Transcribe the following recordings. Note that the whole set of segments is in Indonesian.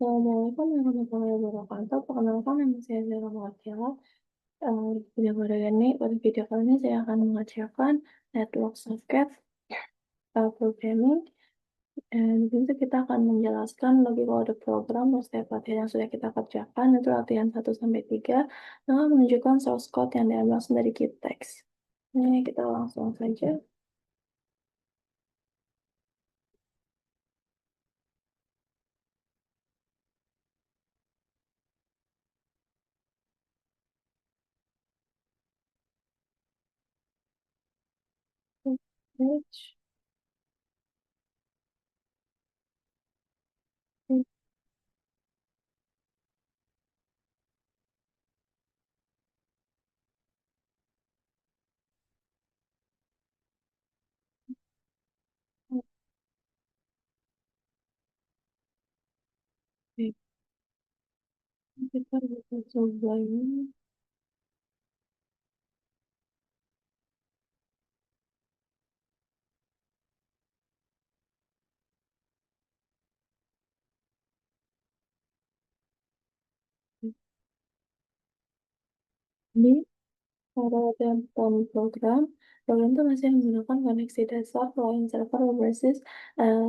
Assalamualaikum warahmatullahi wabarakatuh. Perkenalkan nama saya Zara Mawakila. Pada video kali ini saya akan mengajarkan network socket programming. Di sini kita akan menjelaskan logi kode program setiap latihan yang sudah kita kerjakan, itu latihan 1 sampai 3, dengan menunjukkan source code yang diambil langsung dari key text. Ini kita langsung saja. Page. Oke, kita bisa coba ini. Ini pada latihan program, itu masih menggunakan koneksi dasar client server berbasis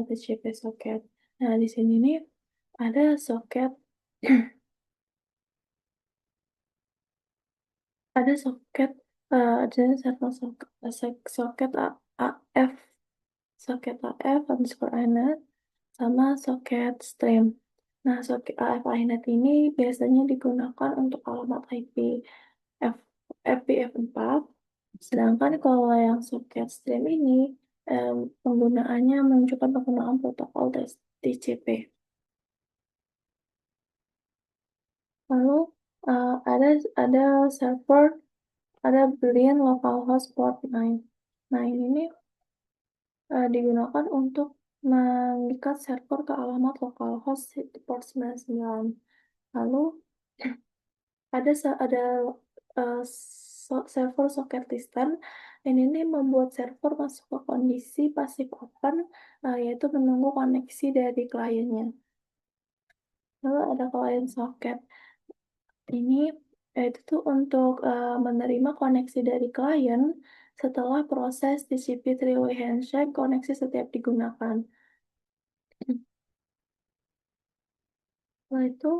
TCP socket. Nah, di sini nih ada socket, ada socket, ada satu socket AF, socket AF underscore inet, sama socket stream. Nah, socket AF inet ini biasanya digunakan untuk alamat IP F, FPF4. Sedangkan kalau yang soket stream ini penggunaannya menunjukkan penggunaan protokol TCP. Lalu ada server, ada Boolean localhost port 9. Nah, ini digunakan untuk mengikat server ke alamat localhost port 99. Lalu ada server socket listen. Ini membuat server masuk ke kondisi pasif open, yaitu menunggu koneksi dari kliennya. Lalu ada client socket. Ini itu tuh untuk menerima koneksi dari klien setelah proses TCP three-way handshake koneksi setiap digunakan. Setelah itu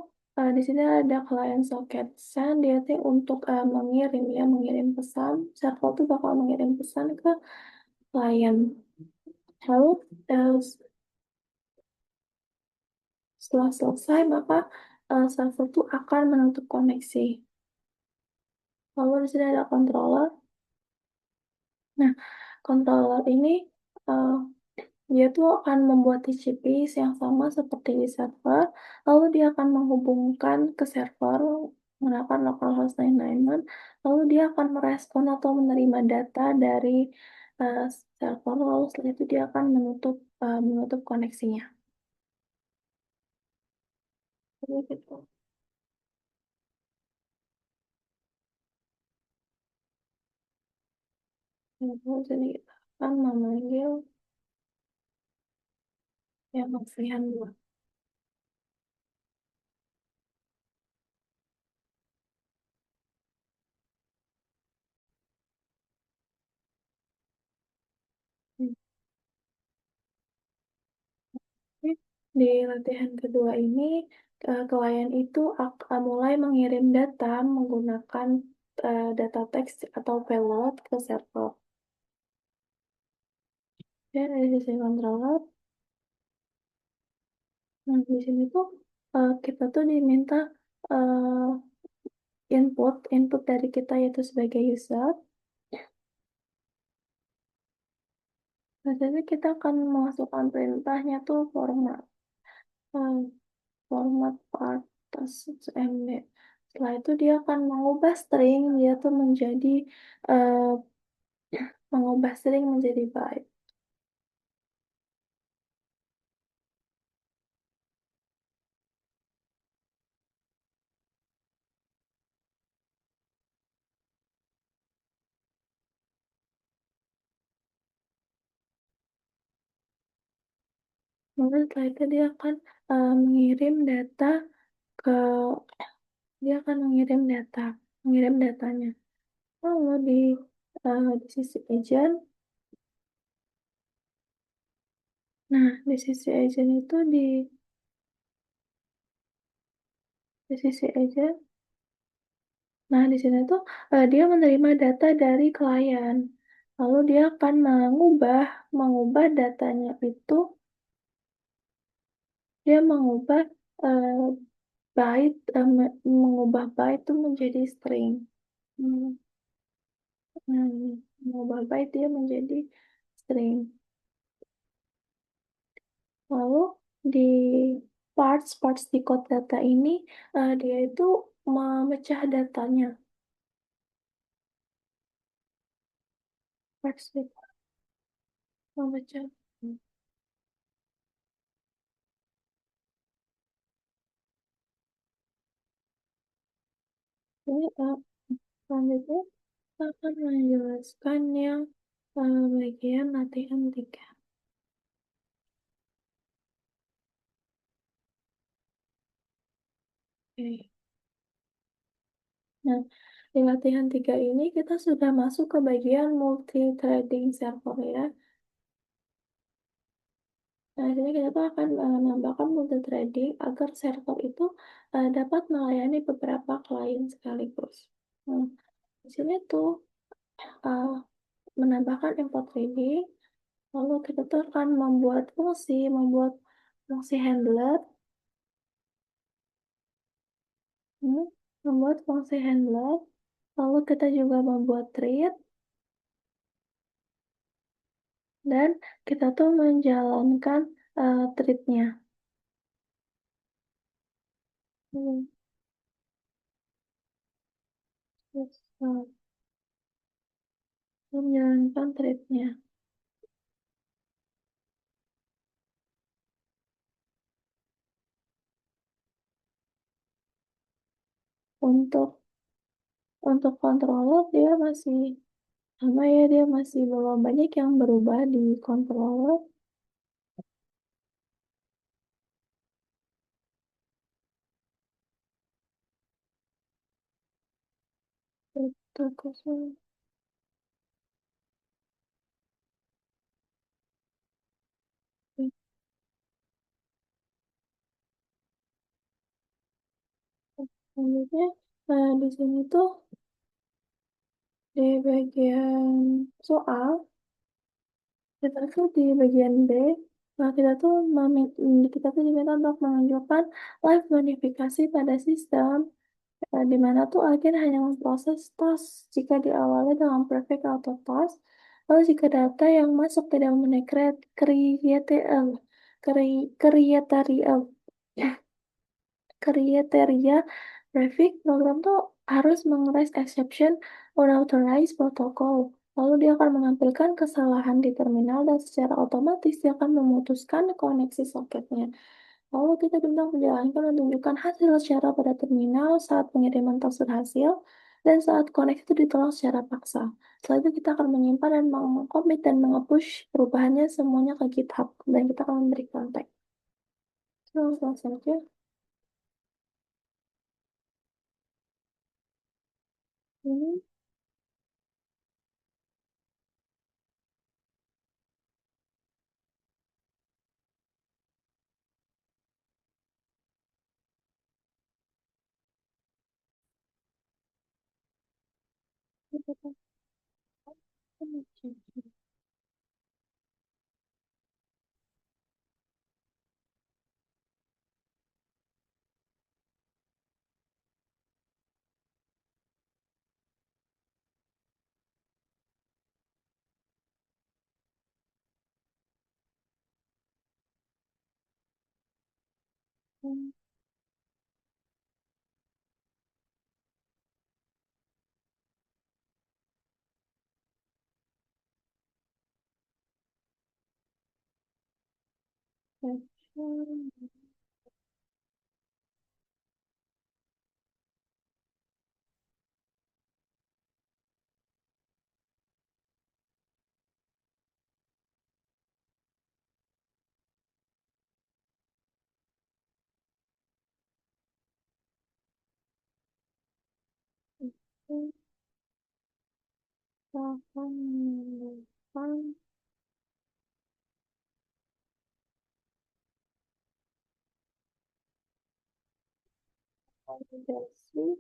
di sini ada client socket send, dia tuh untuk mengirim pesan. Server tuh bakal mengirim pesan ke klien. Lalu eh, setelah selesai maka server tuh akan menutup koneksi. Lalu di sini ada controller. Nah, controller ini eh, dia tuh akan membuat TCP yang sama seperti di server, lalu dia akan menghubungkan ke server menggunakan localhost 991, lalu dia akan merespon atau menerima data dari eh, server, lalu setelah itu dia akan menutup koneksinya. Jadi gitu. Lalu jadi kita akan memanggil yang Novian 2. Di latihan kedua ini, klien itu akan mulai mengirim data menggunakan data teks atau payload ke server. Dan dari sisi controller, nah di sini tuh kita tuh diminta eh, input dari kita yaitu sebagai user. Biasanya kita akan memasukkan perintahnya tuh eh, format atas MB. Setelah itu dia akan dia tuh eh, mengubah string menjadi byte. Lalu setelah itu mengirim data ke dia akan mengirim datanya. Lalu di sisi agent, nah di sisi agent itu di sisi agent, nah di sini tuh, dia menerima data dari klien, lalu dia akan mengubah datanya itu, dia mengubah, eee, mengubah byte itu menjadi string. Mmm, mengubah byte dia menjadi string. Lalu di parts di code data ini, dia itu memecah datanya, parts di memecah, ini, selanjutnya kita akan menjelaskan yang, bagian latihan 3. Oke. Nah, di latihan 3 ini kita sudah masuk ke bagian multi-threading server ya. Nah, di sini kita tuh akan, menambahkan multi-threading agar server itu, dapat melayani beberapa klien sekaligus. Nah, di sini tuh, eee, menambahkan import reading, lalu kita tuh akan membuat fungsi handler, mhm, membuat fungsi handler, lalu kita juga membuat thread, dan kita tuh menjalankan, thread-nya. Mhm, terus, menjalankan thread-nya. Untuk controller dia masih sama ya, dia masih belum banyak yang berubah di controller. Itu khusus selanjutnya, di sini tuh di bagian soal, kita tuh di bagian B, kita tuh diminta untuk menunjukkan live modifikasi pada sistem, di mana tuh agen hanya memproses task jika diawali dengan prefix atau task, lalu jika data yang masuk tidak memenuhi kriteria kriteria prefix, program tuh harus menge-raise exception unauthorized protocol. Lalu dia akan menampilkan kesalahan di terminal dan secara otomatis dia akan memutuskan koneksi soketnya. Lalu kita bintang menjalankan dan tunjukkan hasil secara pada terminal saat pengiriman tekstur hasil dan saat koneksi itu ditolak secara paksa. Setelah itu kita akan menyimpan dan mengcommit dan nge-push perubahannya semuanya ke GitHub dan kita akan memberi kontak. Langsung saja. Ini kita akan cek. akan menimbulkan validasi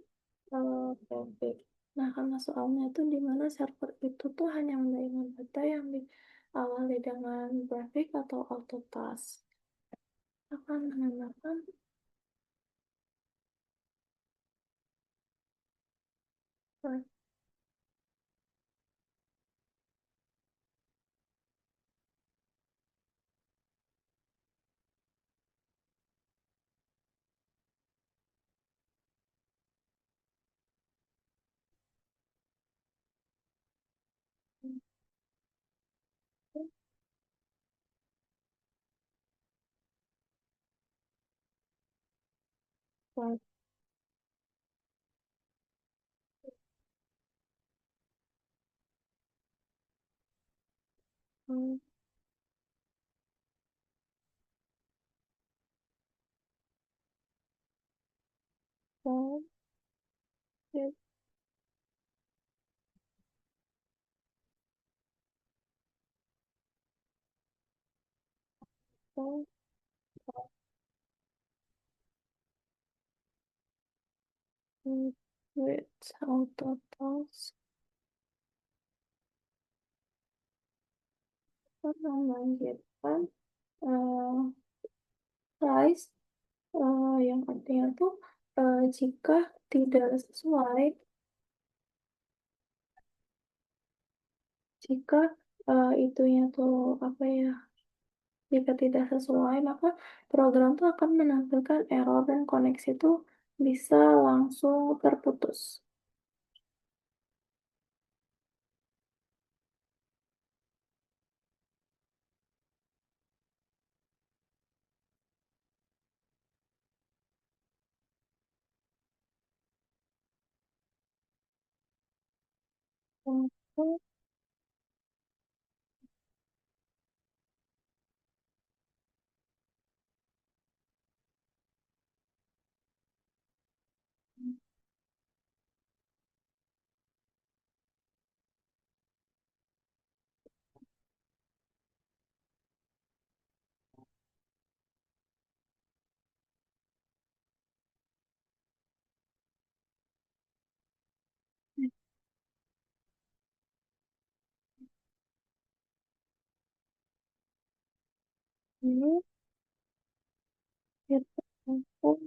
traffic. Nah, karena soalnya itu di mana server itu tuh hanya menerima data yang diawali dengan grafik atau auto task akan menambahkan platform with auto task akan melanjutkan eh, price yang artinya tuh jika tidak sesuai, jika itunya tuh apa ya, jika tidak sesuai maka program tuh akan menampilkan error dan koneksi tuh bisa langsung terputus. Untuk ini kita untuk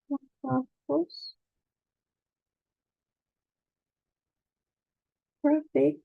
menghapus grafik.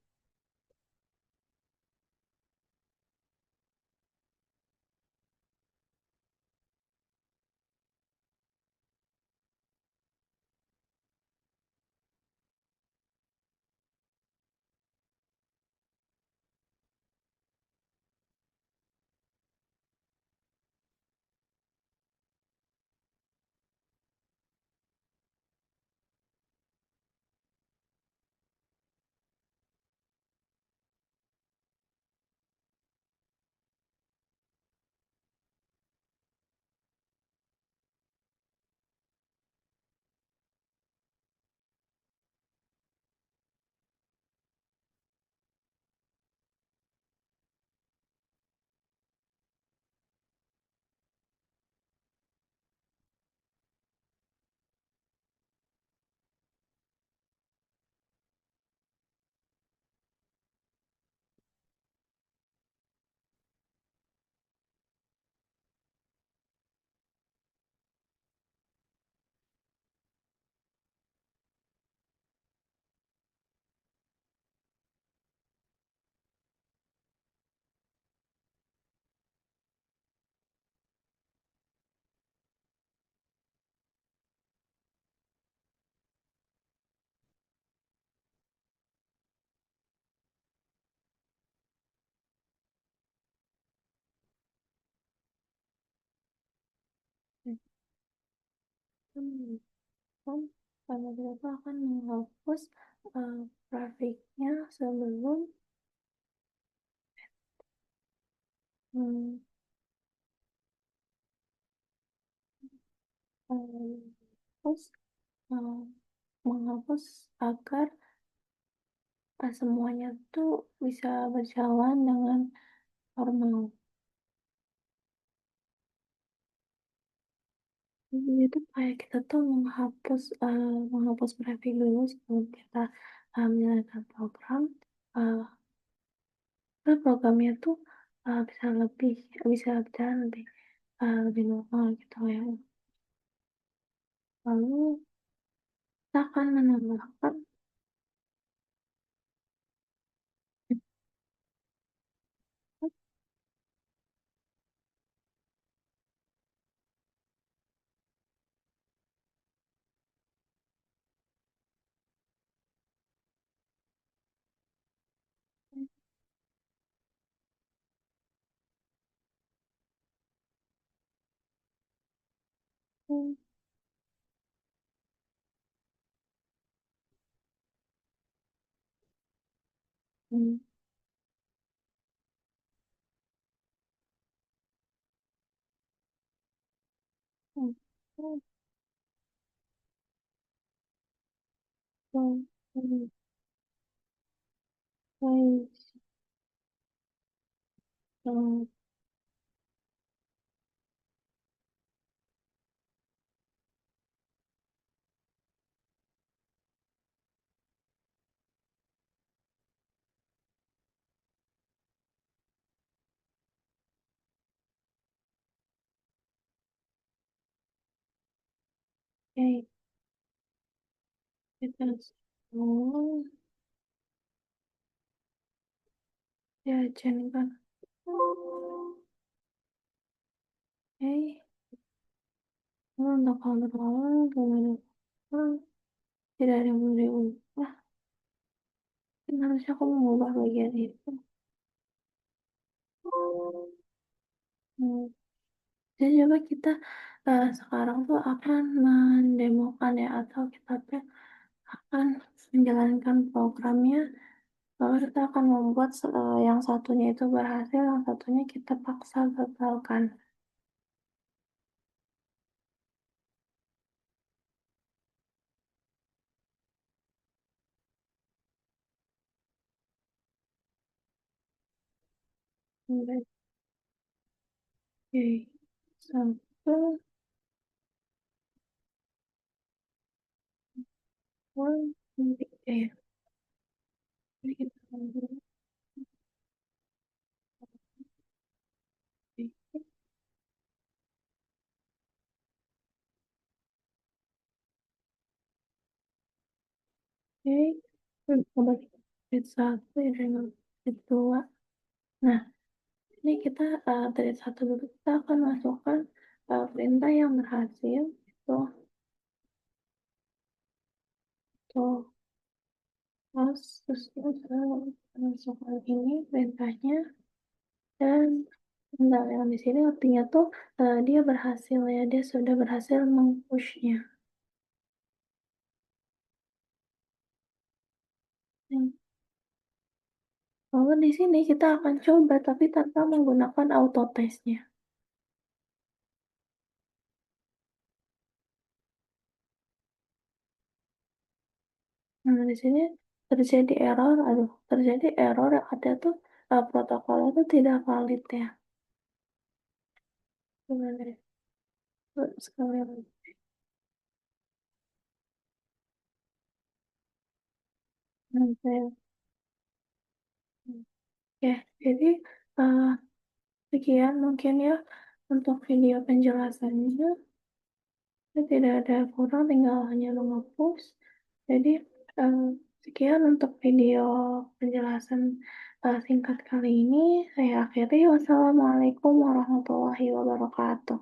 Kan pada berapa akan menghapus grafiknya sebelum hmm, terus, eee, menghapus agar, semuanya tuh bisa berjalan dengan normal. Itu kayak kita tuh menghapus preview dulu sebelum kita, menjalankan program, eee, supaya programnya tuh, bisa berjalan lebih normal gitu ya. Lalu kita akan menambahkan mmm, mhm, mhm, mhm, baik, oke, kita semua diajarkan. Oke, untuk kontrol kemudian tidak ada yang perlu diubah, kan harusnya aku mengubah bagian itu. Mmm, jadi coba kita, sekarang tuh akan mendemokan ya atau kita tuh akan menjalankan programnya, lalu kita akan membuat yang satunya itu berhasil, yang satunya kita paksa gagalkan. Oke, sampai nanti ya, jadi kita ngobrol lagi. Oke, coba kita update 1 ya dengan update 2. Nah, ini kita, update 1 dulu, kita akan masukkan, perintah yang berhasil itu tuh, terus kita masukkan ini perintahnya dan bentar yang di sini artinya tuh, dia berhasil ya, dia sudah berhasil meng-push-nya. Mmm, lalu di sini kita akan coba tapi tanpa menggunakan auto test-nya. Nah, di sini terjadi error yang ada tuh, protokolnya tuh tidak valid ya. Gimana ya? Sekali lagi. Saya ya, jadi, eee, sekian mungkin ya untuk video penjelasannya. Tidak ada kurang, tinggal hanya menghapus. Jadi, eee, sekian untuk video penjelasan, singkat kali ini. Saya akhiri. Wassalamualaikum warahmatullahi wabarakatuh.